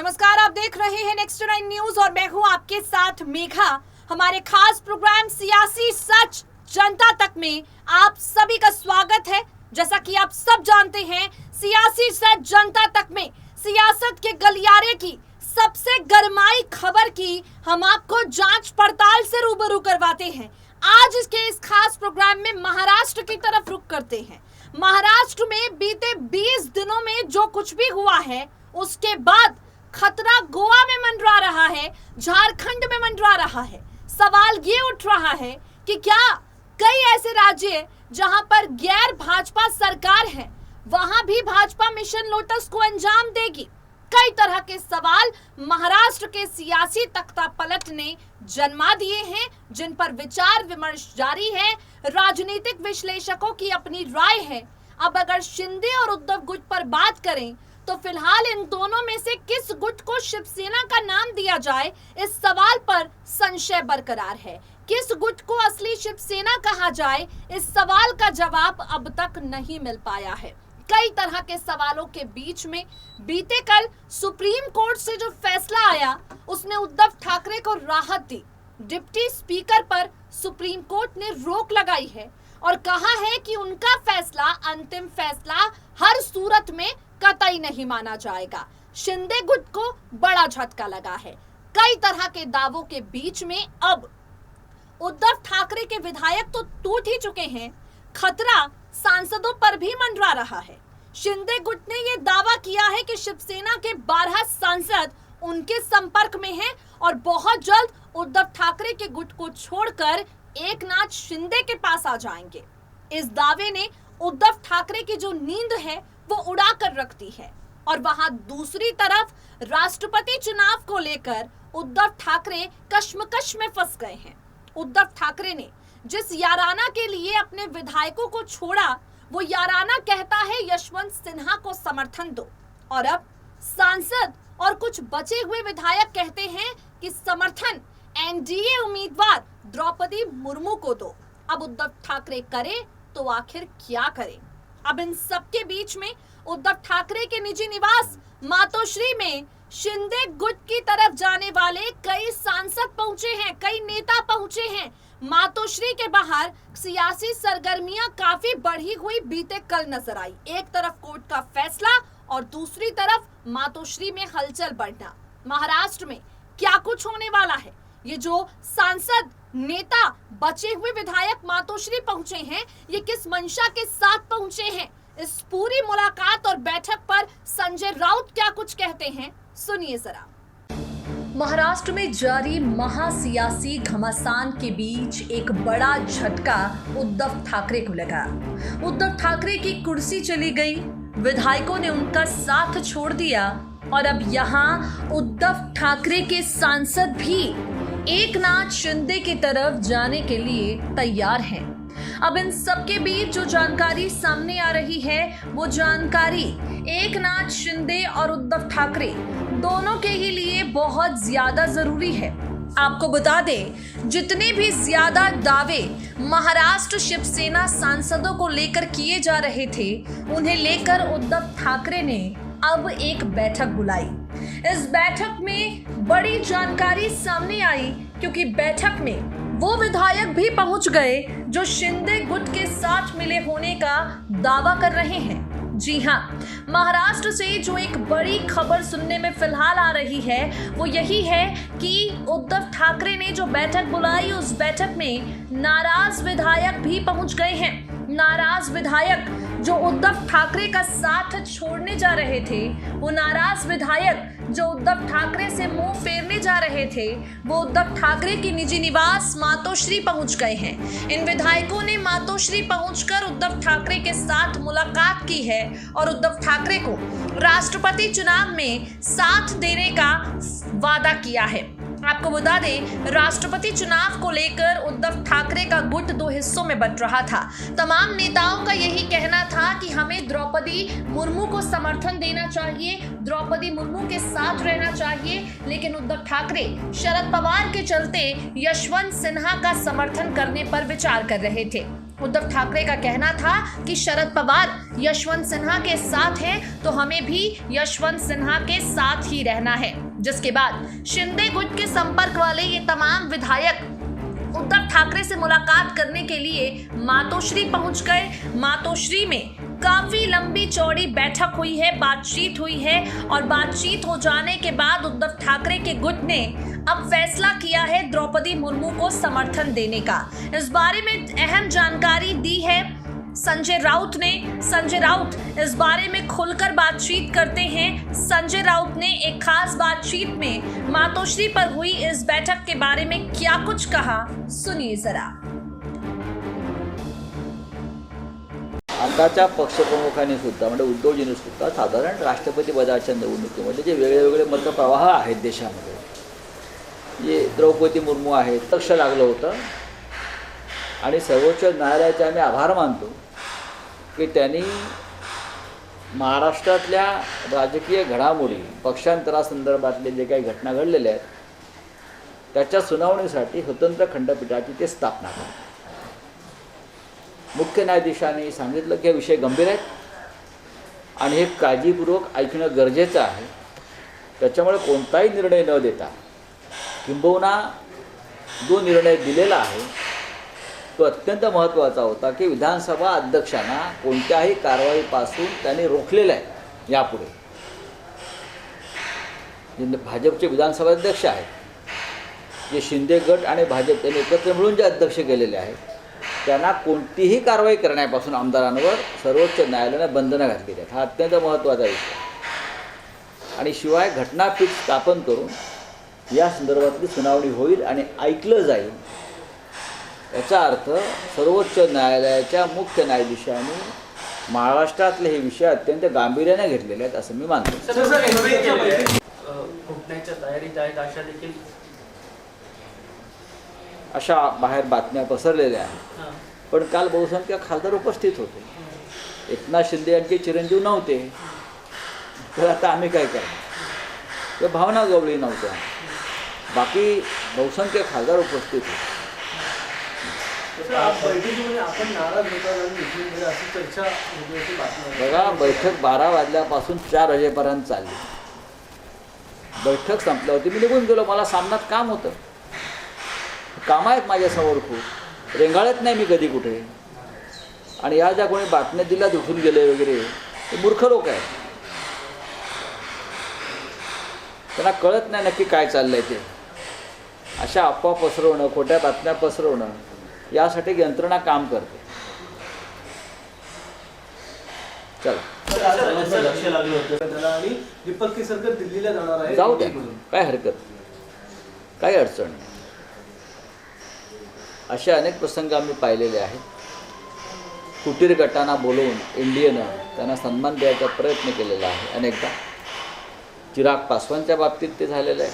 नमस्कार, आप देख रहे हैं नेक्स्ट 9 न्यूज और मैं हूं आपके साथ मेघा। हमारे खास प्रोग्राम सियासी सच जनता तक में आप सभी का स्वागत है। जैसा कि आप सब जानते हैं, सियासी सच जनता तक में सियासत के गलियारे की सबसे गरमाई खबर की हम आपको जांच पड़ताल से रूबरू करवाते हैं। आज इसके इस खास प्रोग्राम में महाराष्ट्र की तरफ रुख करते हैं। महाराष्ट्र में बीते 20 दिनों में जो कुछ भी हुआ है, उसके बाद खतरा गोवा में मंडरा रहा है, झारखंड में मंडरा रहा है। सवाल ये उठ रहा है कि क्या कई ऐसे राज्य जहां पर गैर भाजपा सरकार है, वहां भी भाजपा मिशन लोटस को अंजाम देगी? कई तरह के सवाल महाराष्ट्र के सियासी तख्ता पलट ने जन्मा दिए हैं, जिन पर विचार विमर्श जारी है। राजनीतिक विश्लेषकों की अपनी राय है। अब अगर शिंदे और उद्धव गुट पर बात करें तो फिलहाल इन दोनों में से किस गुट को शिवसेना का नाम दिया जाए, इस सवाल पर संशय बरकरार है। किस गुट को असली शिवसेना कहा जाए, इस सवाल का जवाब अब तक नहीं मिल पाया है। कई तरह के सवालों के बीच में बीते कल सुप्रीम कोर्ट से जो फैसला आया, उसने उद्धव ठाकरे को राहत दी। डिप्टी स्पीकर पर सुप्रीम कोर्ट ने रोक लगाई है और कहा है कि उनका फैसला अंतिम फैसला हर सूरत में कतई नहीं माना जाएगा। शिंदे गुट को बड़ा झटका लगा है। कई तरह के दावों के बीच में अब उद्धव ठाकरे के विधायक तो टूट ही चुके हैं, खतरा सांसदों पर भी मंडरा रहा है। शिंदे गुट ने यह दावा किया है कि शिवसेना के 12 सांसद उनके संपर्क में हैं और बहुत जल्द उद्धव ठाकरे के गुट को छोड़कर एकनाथ शिंदे के पास आ जाएंगे। इस दावे ने उद्धव ठाकरे की जो नींद है वो उड़ा कर रख दी है। और वहां दूसरी तरफ राष्ट्रपति चुनाव को लेकर उद्धव ठाकरे कश्मकश में फंस गए हैं। उद्धव ठाकरे ने जिस याराना के लिए अपने विधायकों को छोड़ा, वो याराना कहता है यशवंत सिन्हा को समर्थन दो, और अब सांसद और कुछ बचे हुए विधायक कहते हैं कि समर्थन एनडीए उम्मीदवार द्रौपदी मुर्मू को दो। अब उद्धव ठाकरे करे तो आखिर क्या करें? अब इन सबके बीच में उद्धव ठाकरे के निजी निवास मातोश्री में शिंदे गुट की तरफ जाने वाले कई सांसद पहुंचे हैं, कई नेता पहुंचे हैं। मातोश्री के बाहर सियासी सरगर्मियां काफी बढ़ी हुई बीते कल नजर आई। एक तरफ कोर्ट का फैसला और दूसरी तरफ मातोश्री में हलचल बढ़ना। महाराष्ट्र में क्या कुछ होने वाला है? ये जो सांसद नेता बचे हुए विधायक मातोश्री पहुंचे हैं, ये किस मंशा के साथ पहुंचे हैं? इस पूरी मुलाकात और बैठक पर संजय राउत क्या कुछ कहते हैं, सुनिए जरा। महाराष्ट्र में जारी महासियासी घमासान के बीच एक बड़ा झटका उद्धव ठाकरे को लगा। उद्धव ठाकरे की कुर्सी चली गई, विधायकों ने उनका साथ छोड़ दिया और अब यहाँ उद्धव ठाकरे के सांसद भी एकनाथ शिंदे की तरफ जाने के लिए तैयार हैं। अब इन सबके बीच जो जानकारी सामने आ रही है, वो जानकारी एकनाथ शिंदे और उद्धव ठाकरे दोनों के ही लिए बहुत ज्यादा जरूरी है। आपको बता दें, जितने भी ज्यादा दावे महाराष्ट्र शिवसेना सांसदों को लेकर किए जा रहे थे, उन्हें लेकर उद्धव ठाकरे ने अब एक बैठक बुलाई। इस बैठक में बड़ी जानकारी सामने आई, क्योंकि बैठक में वो विधायक भी पहुंच गए जो शिंदे गुट के साथ मिले होने का दावा कर रहे हैं। जी हाँ, महाराष्ट्र से जो एक बड़ी खबर सुनने में फिलहाल आ रही है, वो यही है कि उद्धव ठाकरे ने जो बैठक बुलाई, उस बैठक में नाराज विधायक भी पहुंच गए हैं। नाराज विधायक जो उद्धव ठाकरे का साथ छोड़ने जा रहे थे, वो नाराज विधायक जो उद्धव ठाकरे से मुंह फेरने जा रहे थे, वो उद्धव ठाकरे की निजी निवास मातोश्री पहुंच गए हैं। इन विधायकों ने मातोश्री पहुंचकर उद्धव ठाकरे के साथ मुलाकात की है और उद्धव ठाकरे को राष्ट्रपति चुनाव में साथ देने का वादा किया है। आपको बता दें, राष्ट्रपति चुनाव को लेकर उद्धव ठाकरे का गुट 2 हिस्सों में बंट रहा था। तमाम नेताओं का यही कहना था कि हमें द्रौपदी मुर्मू को समर्थन देना चाहिए, द्रौपदी मुर्मू के साथ रहना चाहिए, लेकिन उद्धव ठाकरे शरद पवार के चलते यशवंत सिन्हा का समर्थन करने पर विचार कर रहे थे। उद्धव ठाकरे का कहना था कि शरद पवार यशवंत सिन्हा के साथ हैं तो हमें भी यशवंत सिन्हा के साथ ही रहना है। जिसके बाद शिंदे गुट के संपर्क वाले ये तमाम विधायक उद्धव ठाकरे से मुलाकात करने के लिए मातोश्री पहुंच गए। मातोश्री में काफी लंबी चौड़ी बैठक हुई है, बातचीत हुई है और बातचीत हो जाने के बाद उद्धव ठाकरे के गुट ने अब फैसला किया है द्रौपदी मुर्मू को समर्थन देने का। इस बारे में अहम जानकारी दी है संजय राउत ने। संजय राउत इस बारे में खुलकर बातचीत करते हैं। संजय राउत ने एक खास बातचीत में मातोश्री पर हुई इस बैठक के बारे में क्या कुछ कहा, सुनिए जरा। आताच्या पक्षप्रमुखांनी सुद्धा म्हणजे उद्धवजींनी सुद्धा साधारण राष्ट्रपती पदाच्या निवडणुकीमध्ये जे वेगवेगळे मतप्रवाह आहेत देशामध्ये, जे द्रौपदी मुर्मू आहेत, लक्ष लागलं होतं आणि सर्वोच्च न्यायालयाचे आम्ही आभार मानतो की त्यांनी महाराष्ट्रातल्या राजकीय घडामोडी, पक्षांतरासंदर्भातले जे काही घटना घडलेल्या आहेत त्याच्या सुनावणीसाठी स्वतंत्र खंडपीठाची ते स्थापना केली। मुख्य न्यायाधीशांनी सांगितलं की हे विषय गंभीर आहेत आणि हे काळजीपूर्वक ऐकणं गरजेचं आहे। त्याच्यामुळे कोणताही निर्णय न देता, किंबहुना जो निर्णय दिलेला आहे तो अत्यंत महत्त्वाचा होता की विधानसभा अध्यक्षांना कोणत्याही कारवाईपासून त्यांनी रोखलेलं आहे। यापुढे जे भाजपचे विधानसभा अध्यक्ष आहेत, जे शिंदे गट आणि भाजप यांनी एकत्र मिळून जे अध्यक्ष केलेले आहेत, त्यांना कोणतीही कारवाई करण्यापासून आमदारांवर सर्वोच्च न्यायालयाने बंधनं घातलेली आहेत। हा अत्यंत महत्त्वाचा विषय आणि शिवाय घटनापीठ स्थापन करून या संदर्भातली सुनावणी होईल आणि ऐकलं जाईल। याचा अर्थ सर्वोच्च न्यायालयाच्या मुख्य न्यायाधीशांनी महाराष्ट्रातले हे विषय अत्यंत गांभीर्याने घेतलेले आहेत असं मी मानतो। फुटण्याच्या तयारीत आहेत अशा देखील अशा बाहेर बातम्या पसरलेल्या आहेत। पण काल बहुसंख्य खासदार उपस्थित होते, एकनाथ शिंदे यांचे चिरंजीव नव्हते, तर आता आम्ही काय करणार? किंवा भावना जोडली नव्हत्या, बाकी बहुसंख्य खासदार उपस्थित होते। आपण नाराज होता अशी चर्चा बघा, बैठक 12 वाजल्यापासून 4 वाजेपर्यंत चालली। बैठक संपल्यावरती मी निघून गेलो, मला सामन्यात काम होतं, कामं आहेत माझ्यासमोर खूप, रेंगाळत नाही मी कधी कुठे। आणि या ज्या कोणी बातम्या दिल्या उठून गेले वगैरे, ते मूर्ख लोक आहेत, त्यांना कळत नाही नक्की काय चाललंय ते। अशा अफवा पसरवणं, खोट्या बातम्या पसरवणं यासाठी यंत्रणा काम करते। चला, लक्ष लागलं होतं त्याला आणि दीपक केसरकर दिल्लीला जाणार आहे, जाऊ द्या, काय हरकत, काही अडचण नाही। असे अनेक प्रसंग आम्ही पाहिलेले आहेत। कुटीर गटांना बोलवून इंडियनं त्यांना सन्मान द्यायचा प्रयत्न केलेला आहे अनेकदा। चिराग पासवानच्या बाबतीत ते झालेलं आहे,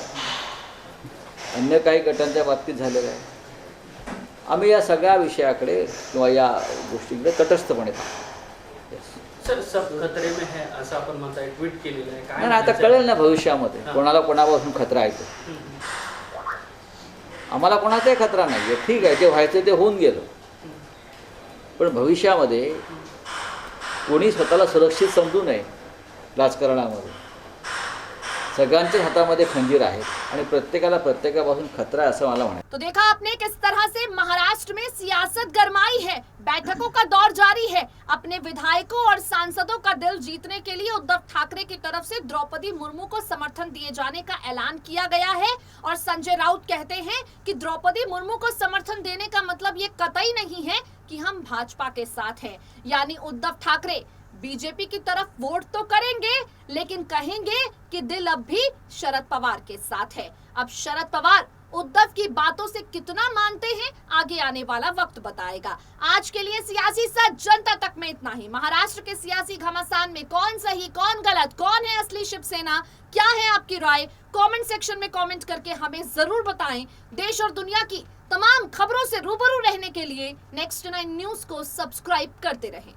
अन्य काही गटांच्या बाबतीत झालेलं आहे। आम्ही या सगळ्या विषयाकडे किंवा या गोष्टीकडे तटस्थपणे पाहतो। सर, सब खतरे में है असं आपण म्हणताय, ट्विट केलेलं आहे काय? नाही, आता कळेल ना भविष्यामध्ये कोणाला कोणापासून खतरा आहे तो। आम्हाला कोणाचाही खतरा नाही आहे, ठीक आहे, जे व्हायचं ते होऊन गेलं। पण भविष्यामध्ये कोणी स्वतःला सुरक्षित समजू नये। राजकारणामध्ये सगळ्यांच्याच हातामध्ये खंजीर आहे आणि प्रत्येकापासून खतरा है, असं मला म्हणायचं। तो देखा आपने किस तरह से महाराष्ट्र में सियासत गरमाई है, बैठकों का दौर जारी है। अपने विधायकों और सांसदों का दिल जीतने के लिए उद्धव ठाकरे की तरफ से द्रौपदी मुर्मू को समर्थन दिए जाने का ऐलान किया गया है और संजय राउत कहते हैं कि द्रौपदी मुर्मू को समर्थन देने का मतलब ये कतई नहीं है कि हम भाजपा के साथ हैं। यानी उद्धव ठाकरे बीजेपी की तरफ वोट तो करेंगे लेकिन कहेंगे कि दिल अब भी शरद पवार के साथ है। अब शरद पवार उद्धव की बातों से कितना मानते हैं, आगे आने वाला वक्त बताएगा। आज के लिए सियासी सच जनता तक में इतना ही। महाराष्ट्र के सियासी घमासान में कौन सही, कौन गलत, कौन है असली शिवसेना, क्या है आपकी राय? कमेंट सेक्शन में कमेंट करके हमें जरूर बताएं। देश और दुनिया की तमाम खबरों से रूबरू रहने के लिए नेक्स्ट 9 न्यूज को सब्सक्राइब करते रहें।